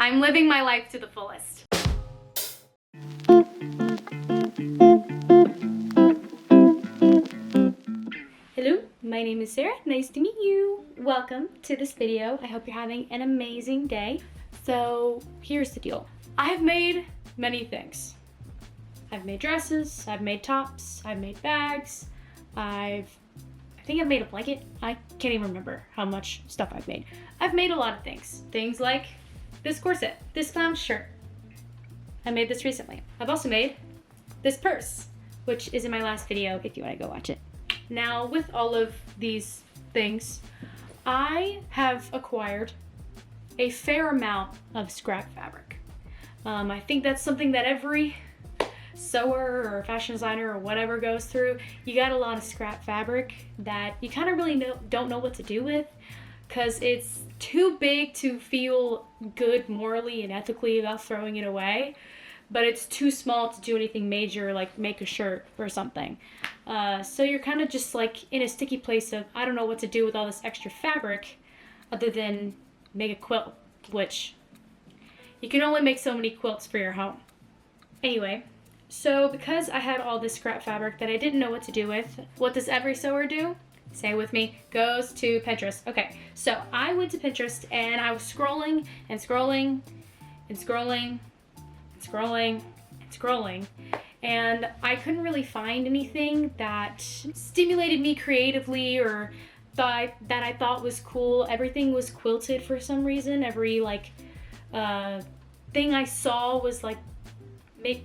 I'm living my life to the fullest. Hello, my name is Sarah. Nice to meet you. Welcome to this video. I hope you're having an amazing day. So here's the deal. I have made many things. I've made dresses, I've made tops, I've made bags, I think I've made a blanket. I can't even remember how much stuff I've made. I've made a lot of things. Things like this corset, this clown shirt. I made this recently. I've also made this purse, which is in my last video if you want to go watch it. Now, with all of these things, I have acquired a fair amount of scrap fabric. I think that's something that every sewer or fashion designer or whatever goes through. You got a lot of scrap fabric that you kind of really don't know what to do with, because it's too big to feel good morally and ethically about throwing it away, but it's too small to do anything major like make a shirt or something. So you're kind of just like in a sticky place of, I don't know what to do with all this extra fabric other than make a quilt, which you can only make so many quilts for your home. Anyway, so because I had all this scrap fabric that I didn't know what to do with, what does every sewer do? Say it with me, goes to Pinterest. Okay, so I went to Pinterest and I was scrolling and scrolling and scrolling and scrolling and scrolling, and I couldn't really find anything that stimulated me creatively or that I thought was cool. Everything was quilted for some reason. Every thing I saw was like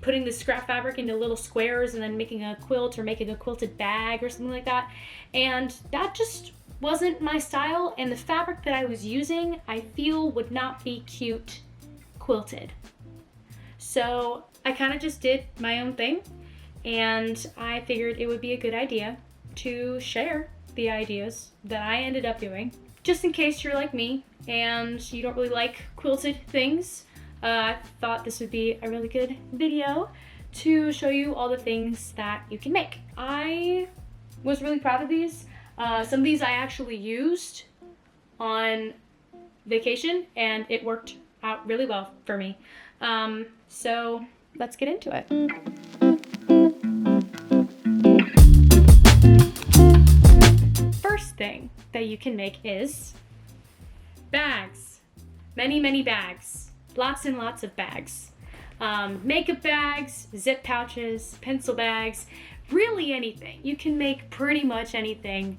putting the scrap fabric into little squares and then making a quilt or making a quilted bag or something like that. And that just wasn't my style, and the fabric that I was using, I feel would not be cute quilted. So I kind of just did my own thing, and I figured it would be a good idea to share the ideas that I ended up doing, just in case you're like me and you don't really like quilted things. I thought this would be a really good video to show you all the things that you can make. I was really proud of these. Some of these I actually used on vacation and it worked out really well for me. So let's get into it. First thing that you can make is bags. Many, many bags. Lots and lots of bags. Makeup bags, zip pouches, pencil bags, really anything. You can make pretty much anything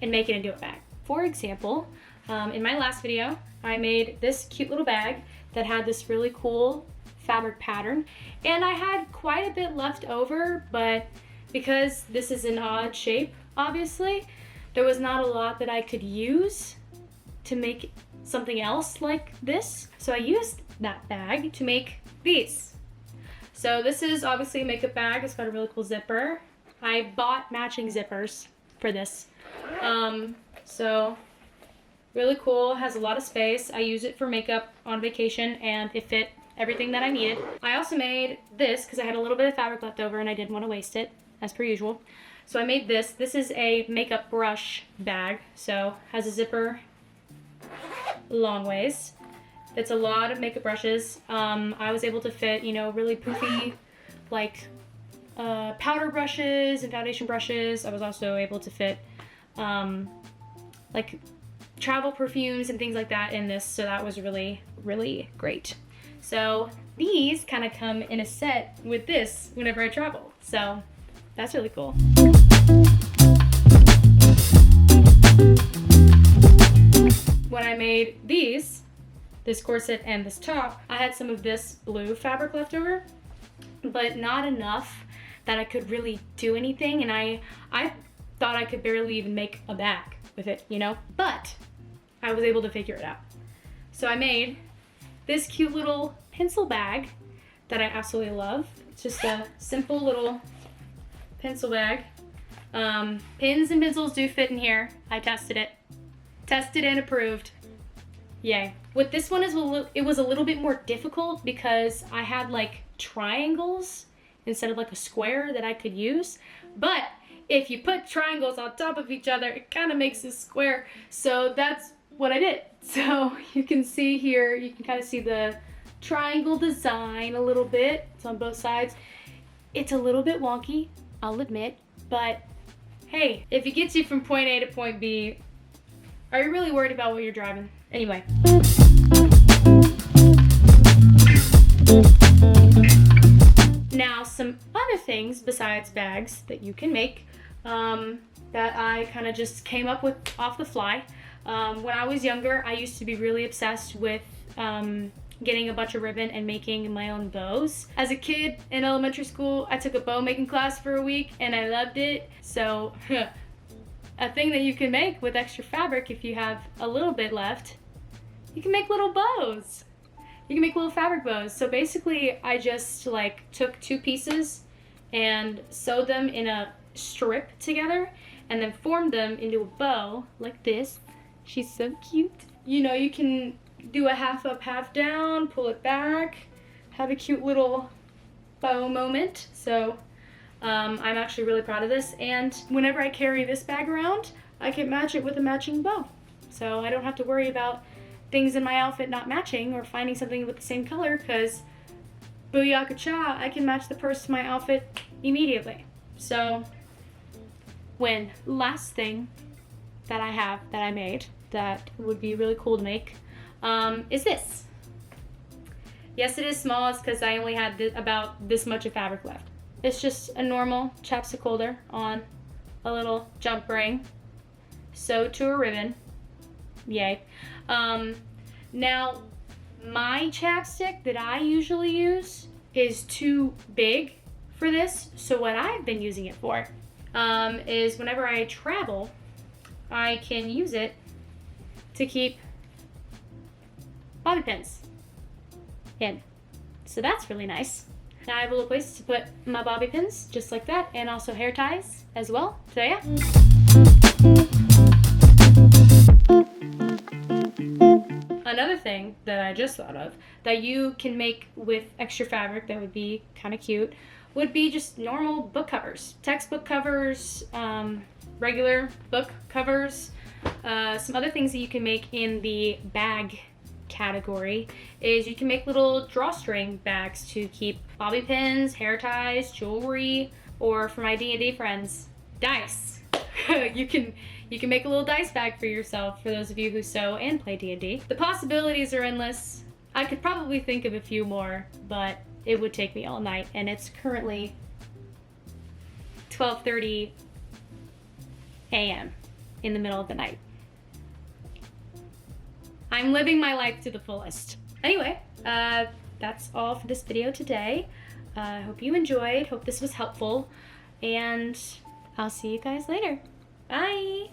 and make it into a bag. For example, in my last video, I made this cute little bag that had this really cool fabric pattern, and I had quite a bit left over, but because this is an odd shape, obviously, there was not a lot that I could use to make something else like this. So I used that bag to make these. So this is obviously a makeup bag. It's got a really cool zipper. I bought matching zippers for this. So really cool, has a lot of space. I use it for makeup on vacation and it fit everything that I needed. I also made this because I had a little bit of fabric left over and I didn't want to waste it, as per usual. So I made this. This is a makeup brush bag. So has a zipper long ways. It's a lot of makeup brushes. I was able to fit, really poofy, like powder brushes and foundation brushes. I was also able to fit like travel perfumes and things like that in this, so that was really, really great. So these kind of come in a set with this whenever I travel, so that's really cool. When I made this corset and this top, I had some of this blue fabric left over, but not enough that I could really do anything, and I thought I could barely even make a bag with it, but I was able to figure it out. So I made this cute little pencil bag that I absolutely love. It's just a simple little pencil bag. Pins and pencils do fit in here. I tested it. Tested and approved. Yay. With this one, it was a little bit more difficult because I had like triangles instead of like a square that I could use. But if you put triangles on top of each other, it kind of makes a square. So that's what I did. So you can see here, you can kind of see the triangle design a little bit. It's on both sides. It's a little bit wonky, I'll admit, but hey, if it gets you from point A to point B, are you really worried about what you're driving? Anyway. Now, some other things besides bags that you can make that I kind of just came up with off the fly. When I was younger, I used to be really obsessed with getting a bunch of ribbon and making my own bows. As a kid in elementary school, I took a bow making class for a week and I loved it. So, a thing that you can make with extra fabric if you have a little bit left, you can make little bows. You can make little fabric bows. So basically, I just like took two pieces and sewed them in a strip together and then formed them into a bow like this. She's so cute. You know, you can do a half up, half down, pull it back, have a cute little bow moment. So I'm actually really proud of this. And whenever I carry this bag around, I can match it with a matching bow. So I don't have to worry about things in my outfit not matching or finding something with the same color, because booyaka cha, I can match the purse to my outfit immediately. So last thing that I have that I made that would be really cool to make is this. Yes, it is small. It's because I only had about this much of fabric left. It's just a normal chapstick holder on a little jump ring sewed to a ribbon. Yay. Now, my chapstick that I usually use is too big for this, so what I've been using it for is whenever I travel, I can use it to keep bobby pins in. So that's really nice. Now I have a little place to put my bobby pins, just like that, and also hair ties as well. So yeah. Another thing that I just thought of that you can make with extra fabric that would be kind of cute would be just normal book covers, textbook covers, regular book covers. Some other things that you can make in the bag category is you can make little drawstring bags to keep bobby pins, hair ties, jewelry, or for my D&D friends, dice. You can make a little dice bag for yourself, for those of you who sew and play D&D. The possibilities are endless. I could probably think of a few more, but it would take me all night, and it's currently 12:30 a.m. in the middle of the night. I'm living my life to the fullest. Anyway, that's all for this video today. I hope you enjoyed, hope this was helpful, and I'll see you guys later. Bye!